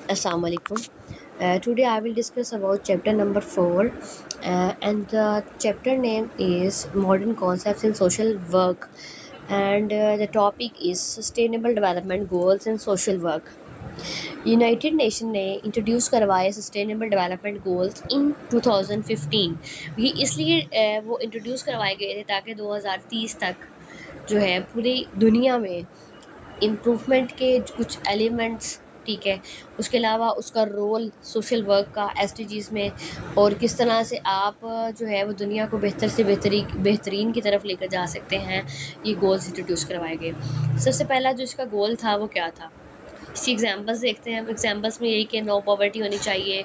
Assalamu alaikum. Today I will discuss about chapter number 4, and the chapter name is Modern Concepts in Social Work, and the topic is Sustainable Development Goals and Social Work. United nation ने introduce करवाए sustainable development goals in 2015। ये इसलिए वो introduce करवाए गए थे ताकि 2030 तक जो है पूरी दुनिया में इम्प्रूवमेंट के कुछ एलिमेंट्स, ठीक है, उसके अलावा उसका रोल सोशल वर्क का एसडीजीज़ में, और किस तरह से आप जो है वो दुनिया को बेहतर से बेहतरीन की तरफ लेकर जा सकते हैं, ये गोल्स इंट्रोड्यूस करवाए गए। सबसे पहला जो इसका गोल था वो क्या था, इसकी एग्जांपल्स देखते हैं हम। एग्जांपल्स में यही कि नो पॉवर्टी होनी चाहिए,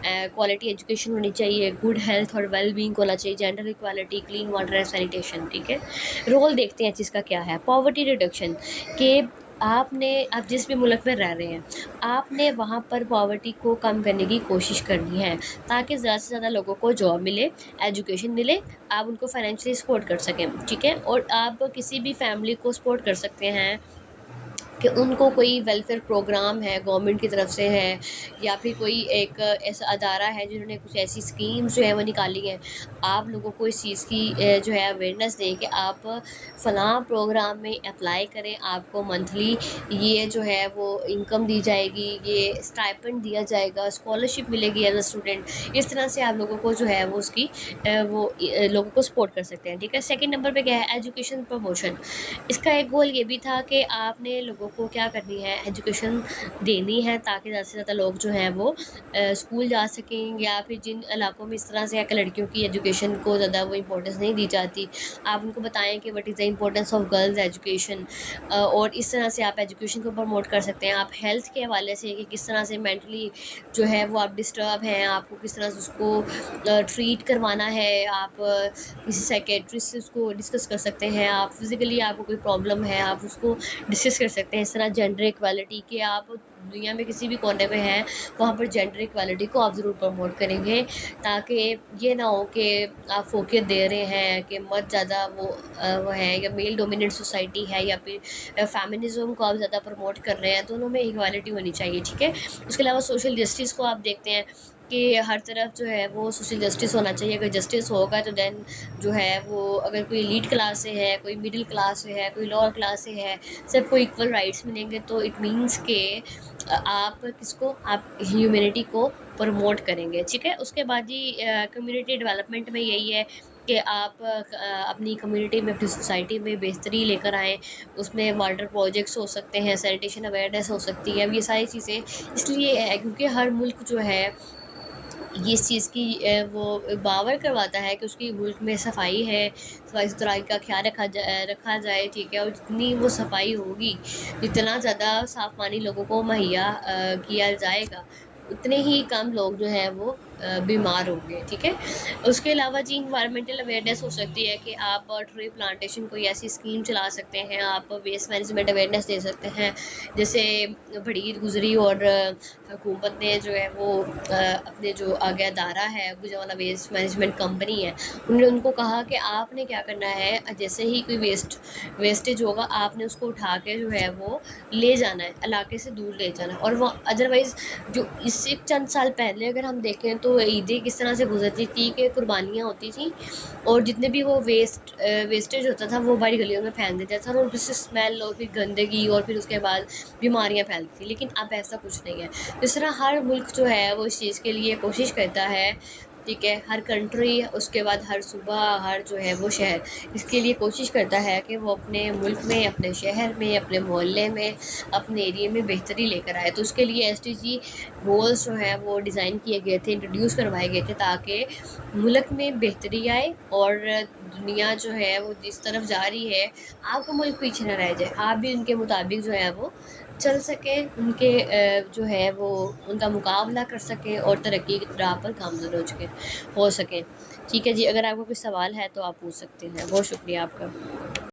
क्वालिटी एजुकेशन होनी चाहिए, गुड हेल्थ और वेल बीइंग होना चाहिए, gender equality, clean water and sanitation, ठीक है। रोल देखते हैं जिसका क्या है। पॉवर्टी रिडक्शन, कि आप जिस भी मुल्क में रह रहे हैं, आपने वहाँ पर पॉवर्टी को कम करने की कोशिश करनी है ताकि ज़्यादा से ज़्यादा लोगों को जॉब मिले, एजुकेशन मिले, आप उनको फाइनेंशियली सपोर्ट कर सकें, ठीक है। और आप किसी भी फैमिली को सपोर्ट कर सकते हैं कि उनको कोई वेलफेयर प्रोग्राम है गवर्नमेंट की तरफ से है, या फिर कोई एक ऐसा अदारा है जिन्होंने कुछ ऐसी स्कीम्स जो है वो निकाली हैं, आप लोगों को इस चीज़ की जो है अवेयरनेस दें कि आप फ़लाँ प्रोग्राम में अप्लाई करें, आपको मंथली ये जो है वो इनकम दी जाएगी, ये स्टाइपेंड दिया जाएगा, स्कॉलरशिप मिलेगी एज अ स्टूडेंट। इस तरह से आप लोगों को जो है वो उसकी लोगों को सपोर्ट कर सकते हैं, ठीक है। सेकेंड नंबर पे क्या है, एजुकेशन प्रमोशन। इसका एक गोल ये भी था कि आपने लोगों को क्या करनी है, एजुकेशन देनी है ताकि ज़्यादा से ज़्यादा लोग जो हैं वो स्कूल जा सकें, या फिर जिन इलाकों में इस तरह से है कि लड़कियों की एजुकेशन को ज़्यादा वो इम्पोर्टेंस नहीं दी जाती, आप उनको बताएं कि what is the importance of girls education, और इस तरह से आप एजुकेशन को प्रमोट कर सकते हैं। आप हेल्थ के हवाले से कि किस तरह से मेंटली जो है वो आप डिस्टर्ब हैं, आपको किस तरह से उसको ट्रीट करवाना है, आप किसी साइकेट्रिस्ट से उसको डिस्कस कर सकते हैं। आप फिज़िकली आपको कोई प्रॉब्लम है, आप उसको डिस्कस कर सकते हैं। इस तरह जेंडर इक्वालिटी, कि आप दुनिया में किसी भी कोने में हैं, वहाँ पर जेंडर इक्वालिटी को आप ज़रूर प्रमोट करेंगे, ताकि ये ना हो कि आप फोकस दे रहे हैं कि मर्द ज़्यादा वो है, या मेल डोमिनेंट सोसाइटी है, या फिर फेमिनिज्म को आप ज़्यादा प्रमोट कर रहे हैं। दोनों में इक्वालिटी होनी चाहिए, ठीक है। उसके अलावा सोशल जस्टिस को आप देखते हैं कि हर तरफ जो है वो सोशल जस्टिस होना चाहिए। अगर जस्टिस होगा तो देन जो है वो, अगर कोई एलीट क्लास से है, कोई मिडिल क्लास से है, कोई लोअर क्लास से है, सबको इक्वल राइट्स मिलेंगे, तो इट मीन्स के आप किसको, आप ह्यूमैनिटी को प्रमोट करेंगे, ठीक है। उसके बाद ही कम्युनिटी डेवलपमेंट में यही है कि आप अपनी कम्युनिटी में, अपनी सोसाइटी में बेहतरी लेकर आएँ। उसमें वाटर प्रोजेक्ट्स हो सकते हैं, सैनिटेशन अवेयरनेस हो सकती है। अब ये सारी चीज़ें इसलिए है क्योंकि हर मुल्क जो है ये इस चीज़ की वो बावर करवाता है कि उसकी मुल्क में सफाई है, सफाई सुथराई का ख्याल रखा जाए, ठीक है। और जितनी वो सफाई होगी, जितना ज़्यादा साफ़ पानी लोगों को मुहैया किया जाएगा, उतने ही कम लोग जो हैं वो बीमार होंगे, ठीक है। उसके अलावा जी इन्वायरमेंटल अवेयरनेस हो सकती है कि आप ट्री प्लांटेशन कोई ऐसी स्कीम चला सकते हैं, आप वेस्ट मैनेजमेंट अवेयरनेस दे सकते हैं। जैसे भड़ीर गुजरी और हुकूमत ने जो है वो अपने जो आगे अदारा है, गुजरावाला वेस्ट मैनेजमेंट कंपनी है, उन्होंने उनको कहा कि आपने क्या करना है, जैसे ही कोई वेस्टेज होगा आपने उसको उठा के जो है वो ले जाना है, इलाके से दूर ले जाना है। और वो अदरवाइज़ जो इससे चंद साल पहले अगर हम देखें तो ईदें किस तरह से गुजरती थी कि कुर्बानियाँ होती थी, और जितने भी वो वेस्टेज होता था वो बाहरी गलियों में फेंक देता था, और उससे स्मेल और फिर गंदगी और फिर उसके बाद बीमारियाँ फैलती थी। लेकिन अब ऐसा कुछ नहीं है। इस तरह हर मुल्क जो है वो इस चीज़ के लिए कोशिश करता है, ठीक है। हर कंट्री, उसके बाद हर सूबा, हर जो है वो शहर इसके लिए कोशिश करता है कि वो अपने मुल्क में, अपने शहर में, अपने मोहल्ले में, अपने एरिए में बेहतरी लेकर आए। तो उसके लिए एसडीजी गोल्स जो हैं वो डिज़ाइन किए गए थे, इंट्रोड्यूस करवाए गए थे, ताकि मुल्क में बेहतरी आए और दुनिया जो है वो जिस तरफ जा रही है, आपका मुल्क पीछे न रह जाए, आप भी उनके मुताबिक जो है वो चल सकें, उनके जो है वो उनका मुकाबला कर सकें और तरक्की की राह पर गामज़न हो सकें, ठीक है जी। अगर आपको कोई सवाल है तो आप पूछ सकते हैं। बहुत शुक्रिया आपका।